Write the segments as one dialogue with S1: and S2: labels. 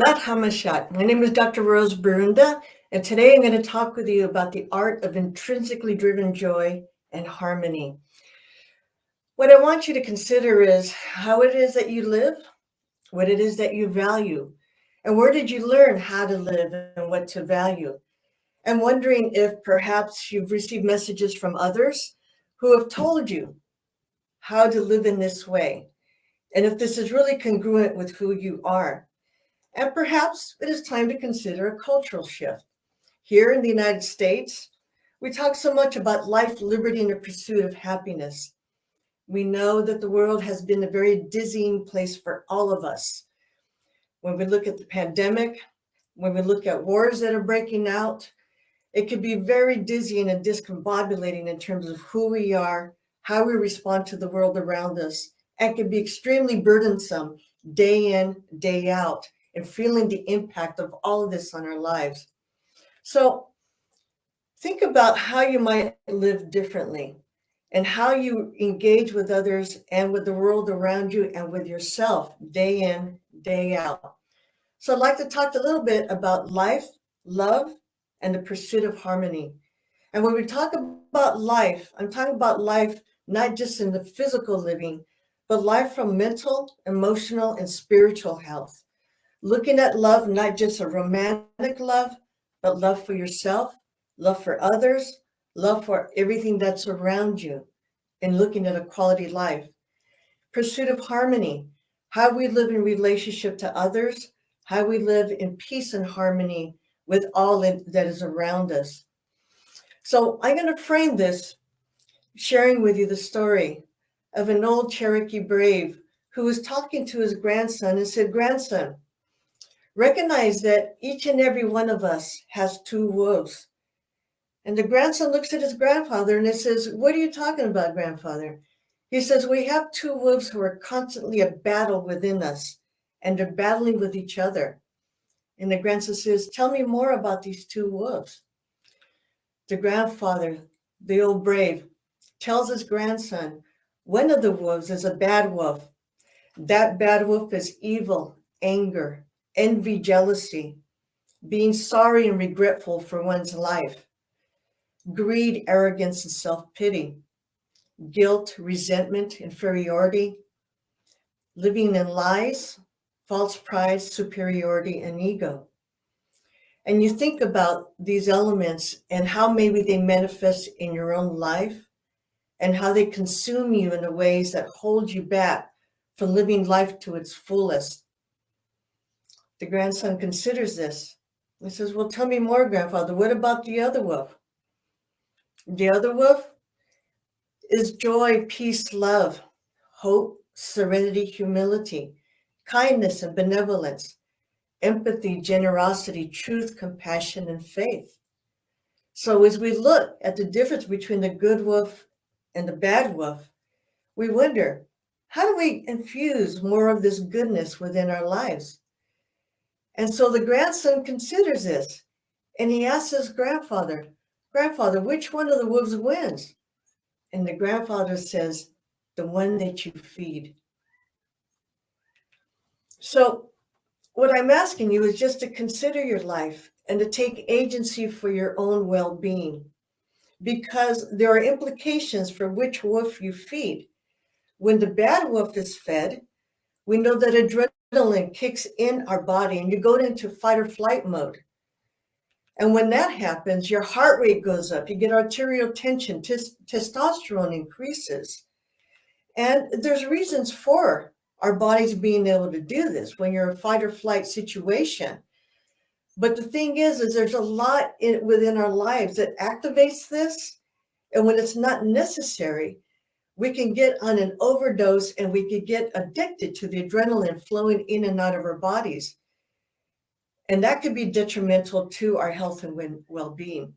S1: Not Hamashat. My name is Dr. Rose Barunda, and today I'm going to talk with you about the art of intrinsically driven joy and harmony. What I want you to consider is how it is that you live, what it is that you value, and where did you learn how to live and what to value. I'm wondering if perhaps you've received messages from others who have told you how to live in this way, and if this is really congruent with who you are. And perhaps it is time to consider a cultural shift. Here in the United States, we talk so much about life, liberty, and the pursuit of happiness. We know that the world has been a very dizzying place for all of us. When we look at the pandemic, when we look at wars that are breaking out, it can be very dizzying and discombobulating in terms of who we are, how we respond to the world around us, and can be extremely burdensome day in, day out, and feeling the impact of all of this on our lives. So think about how you might live differently and how you engage with others and with the world around you and with yourself day in, day out. So I'd like to talk a little bit about life, love, and the pursuit of harmony. And when we talk about life, I'm talking about life not just in the physical living, but life from mental, emotional, and spiritual health. Looking at love, not just a romantic love, but love for yourself, love for others, love for everything that's around you, and looking at a quality life. Pursuit of harmony, how we live in relationship to others, how we live in peace and harmony with all that is around us. So I'm going to frame this sharing with you the story of an old Cherokee brave who was talking to his grandson and said, "Grandson, recognize that each and every one of us has two wolves." And the grandson looks at his grandfather and he says, "What are you talking about, grandfather?" He says, "We have two wolves who are constantly at battle within us, and they're battling with each other." And the grandson says, "Tell me more about these two wolves." The grandfather, the old brave, tells his grandson, one of the wolves is a bad wolf. That bad wolf is evil, anger, envy, jealousy, being sorry and regretful for one's life, greed, arrogance, and self-pity, guilt, resentment, inferiority, living in lies, false pride, superiority, and ego. And you think about these elements and how maybe they manifest in your own life and how they consume you in the ways that hold you back from living life to its fullest. The grandson considers this. He says, "Well, tell me more, grandfather. What about the other wolf?" The other wolf is joy, peace, love, hope, serenity, humility, kindness, and benevolence, empathy, generosity, truth, compassion, and faith. So as we look at the difference between the good wolf and the bad wolf, we wonder, how do we infuse more of this goodness within our lives? And so the grandson considers this, and he asks his grandfather, "Grandfather, which one of the wolves wins?" And the grandfather says, "The one that you feed." So what I'm asking you is just to consider your life and to take agency for your own well-being, because there are implications for which wolf you feed. When the bad wolf is fed, we know that adrenaline kicks in our body and you go into fight or flight mode. And when that happens, your heart rate goes up, you get arterial tension, testosterone increases. And there's reasons for our bodies being able to do this when you're in a fight or flight situation. But the thing is there's a lot within our lives that activates this. And when it's not necessary, we can get on an overdose and we could get addicted to the adrenaline flowing in and out of our bodies. And that could be detrimental to our health and well-being.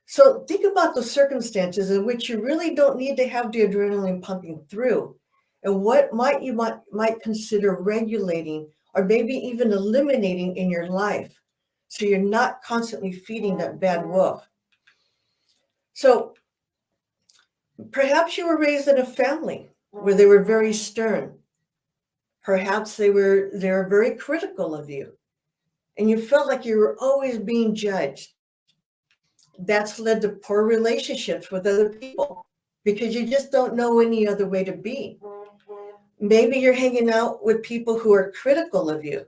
S1: So think about the circumstances in which you really don't need to have the adrenaline pumping through, and what might consider regulating or maybe even eliminating in your life, so you're not constantly feeding that bad wolf. So perhaps you were raised in a family where they were very stern. Perhaps they were very critical of you. and you felt like you were always being judged. That's led to poor relationships with other people because you just don't know any other way to be. Maybe you're hanging out with people who are critical of you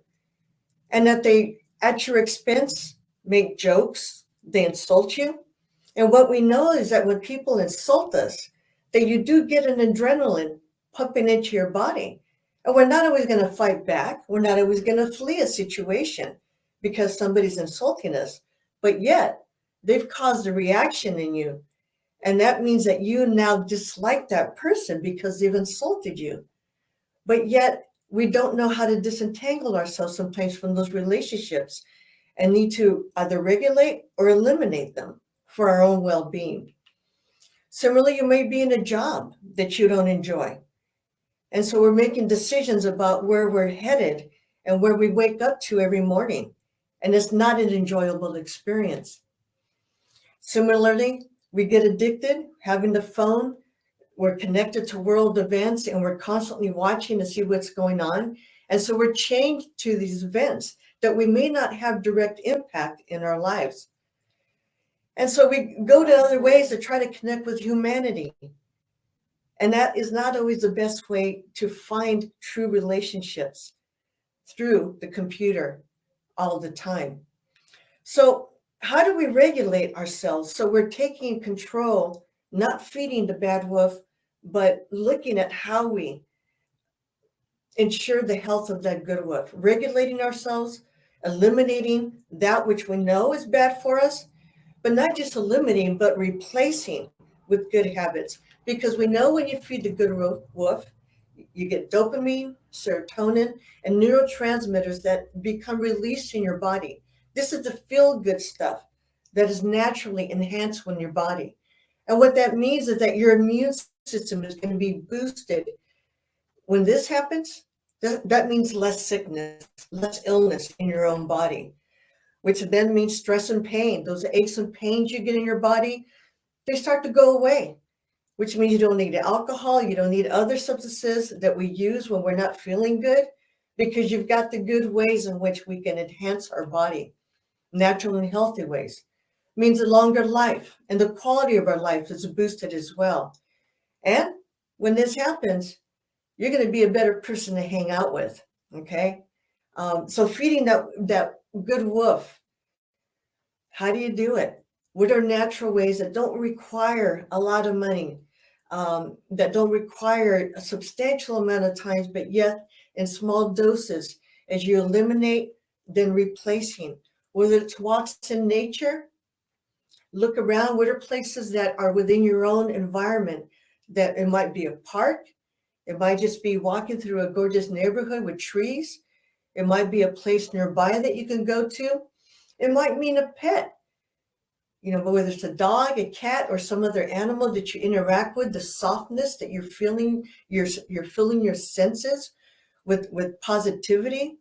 S1: and that they, at your expense, make jokes, they insult you. And what we know is that when people insult us, that you do get an adrenaline pumping into your body. And we're not always going to fight back. We're not always going to flee a situation because somebody's insulting us. But yet, they've caused a reaction in you. And that means that you now dislike that person because they've insulted you. But yet, we don't know how to disentangle ourselves sometimes from those relationships and need to either regulate or eliminate them for our own well-being. Similarly, you may be in a job that you don't enjoy. And so we're making decisions about where we're headed and where we wake up to every morning. And it's not an enjoyable experience. Similarly, we get addicted, having the phone. We're connected to world events and we're constantly watching to see what's going on. And so we're chained to these events that we may not have direct impact in our lives. And so we go to other ways to try to connect with humanity. And that is not always the best way to find true relationships, through the computer all the time. So how do we regulate ourselves so we're taking control, not feeding the bad wolf, but looking at how we ensure the health of that good wolf, regulating ourselves, eliminating that which we know is bad for us, but not just eliminating, but replacing with good habits. Because we know when you feed the good wolf, you get dopamine, serotonin, and neurotransmitters that become released in your body. This is the feel-good stuff that is naturally enhanced in your body. And what that means is that your immune system is going to be boosted. When this happens, that means less sickness, less illness in your own body, which then means stress and pain. Those aches and pains you get in your body, they start to go away, which means you don't need alcohol, you don't need other substances that we use when we're not feeling good, because you've got the good ways in which we can enhance our body, natural and healthy ways. It means a longer life, and the quality of our life is boosted as well. And when this happens, you're going to be a better person to hang out with, okay? So feeding that good wolf, how do you do it? What are natural ways that don't require a lot of money, that don't require a substantial amount of time, but yet in small doses as you eliminate, then replacing, whether it's walks in nature, look around, what are places that are within your own environment, that it might be a park, it might just be walking through a gorgeous neighborhood with trees, it might be a place nearby that you can go to, it might mean a pet. But whether it's a dog, a cat, or some other animal that you interact with, the softness that you're feeling, you're filling your senses with positivity.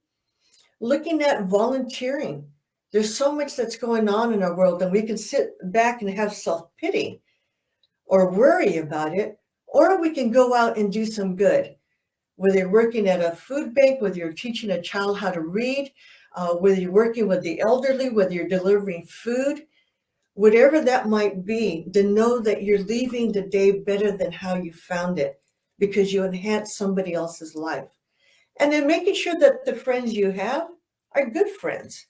S1: Looking at volunteering. There's so much that's going on in our world, and we can sit back and have self-pity or worry about it, or we can go out and do some good. Whether you're working at a food bank, whether you're teaching a child how to read, whether you're working with the elderly, whether you're delivering food, whatever that might be, to know that you're leaving the day better than how you found it because you enhance somebody else's life. And then making sure that the friends you have are good friends.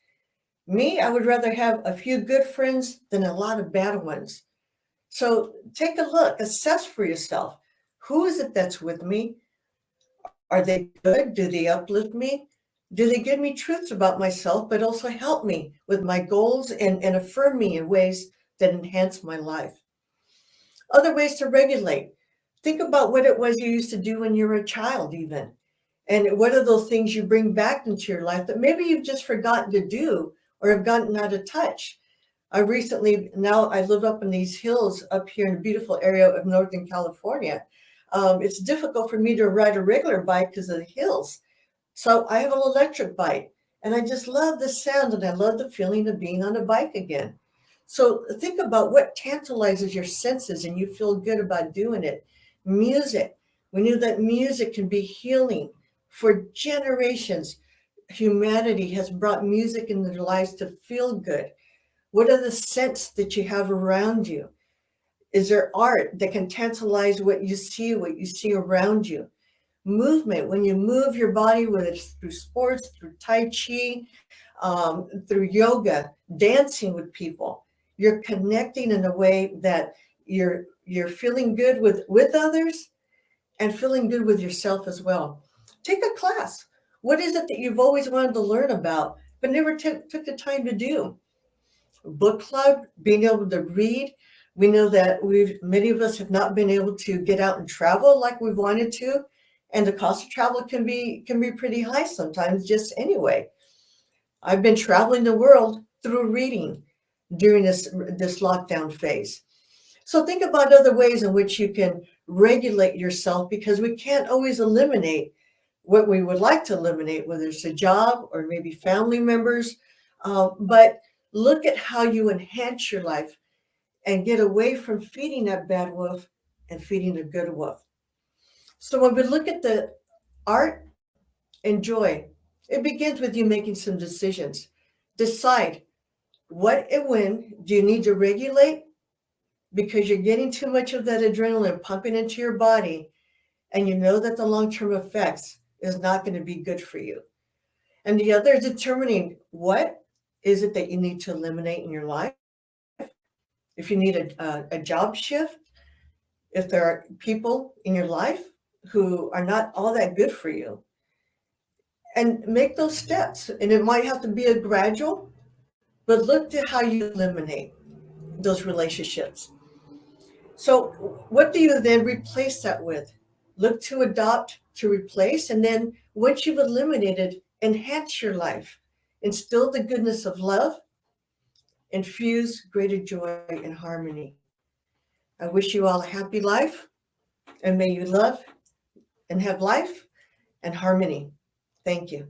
S1: Me, I would rather have a few good friends than a lot of bad ones. So take a look, assess for yourself. Who is it that's with me? Are they good? Do they uplift me? Do they give me truths about myself, but also help me with my goals and affirm me in ways that enhance my life? Other ways to regulate. Think about what it was you used to do when you were a child even. And what are those things you bring back into your life that maybe you've just forgotten to do or have gotten out of touch? I live up in these hills up here in a beautiful area of Northern California. It's difficult for me to ride a regular bike because of the hills. So I have an electric bike, and I just love the sound and I love the feeling of being on a bike again. So think about what tantalizes your senses and you feel good about doing it. Music. We knew that music can be healing for generations. humanity has brought music in their lives to feel good? What are the scents that you have around you? Is there art that can tantalize what you see around you? Movement, when you move your body, whether it's through sports, through Tai Chi, through yoga, dancing with people, you're connecting in a way that you're feeling good with others and feeling good with yourself as well. Take a class. What is it that you've always wanted to learn about but never took the time to do? Book club, being able to read. We know that many of us have not been able to get out and travel like we've wanted to, and the cost of travel can be pretty high sometimes just anyway. I've been traveling the world through reading during this lockdown phase. So think about other ways in which you can regulate yourself, because we can't always eliminate what we would like to eliminate, whether it's a job or maybe family members. But look at how you enhance your life and get away from feeding that bad wolf and feeding the good wolf. So when we look at the art and joy, it begins with you making some decisions. Decide what and when do you need to regulate, because you're getting too much of that adrenaline pumping into your body, and you know that the long-term effects is not going to be good for you. And the other is determining what is it that you need to eliminate in your life. If you need a job shift, if there are people in your life who are not all that good for you, and make those steps. And it might have to be a gradual, but look to how you eliminate those relationships. So what do you then replace that with? Look to adopt, to replace, and then once you've eliminated, enhance your life. Instill the goodness of love, infuse greater joy and harmony. I wish you all a happy life, and may you love and have life and harmony. Thank you.